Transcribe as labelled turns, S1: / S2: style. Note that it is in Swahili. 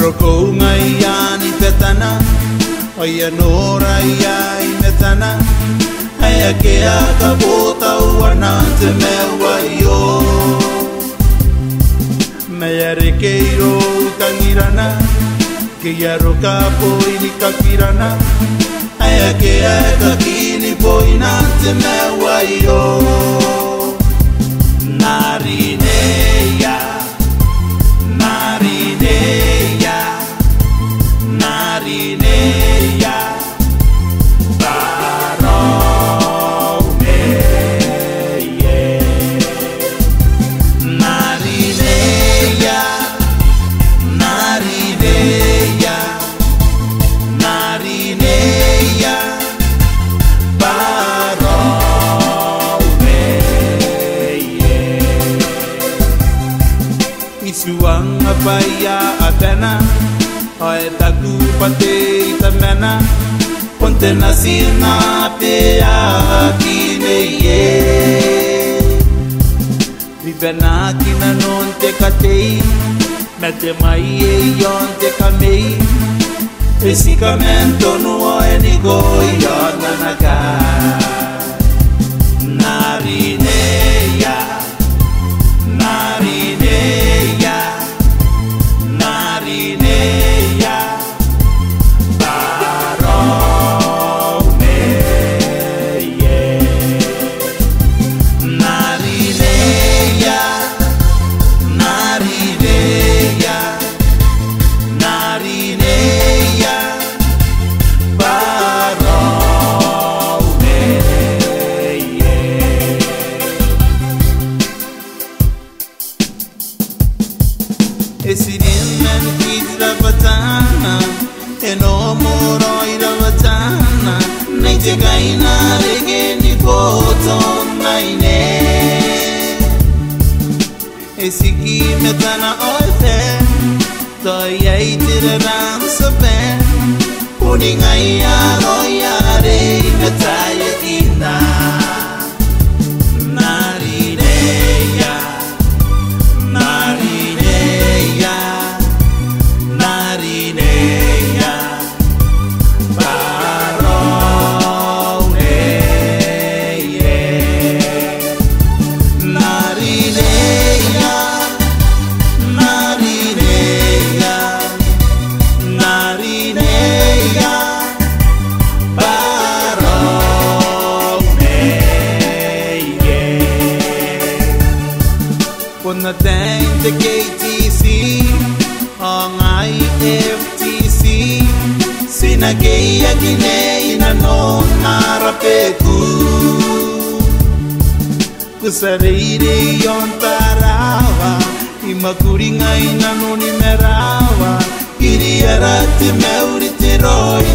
S1: Roko ngai ani petana Oia nora ia I metana Aia ke a ka bota uana te meua io Mea rekeiro utangirana Ke ia roka poini ka kirana Aia ke a ka kini poina te meua io Narineia Narineia Narineia Suanga paia atena Oe taku pate itamena Ponte nasina pea kine ye Vivena kina non te katei Mete mai e yon te kamei Esikamente no e nigo yon nanaka Narineia Narineia Narineia Baromeye Narineia Narineia Narineia Baromeye Esidimen kitra batana Eno moroi da batana Naite kaina rege ni koto naine Esiki metana oite Toi aitira ransa ben Uningai aroia rei metaya ina Narineia Narineia Narineia Baromeye Narineia Narineia Narineia Baromeye Puna tem te KTC Ang IFTC Sinagaya kinei na non narapeku Kusarire yon tarawa Imakuringai na non imerawa Iriarate meurite roi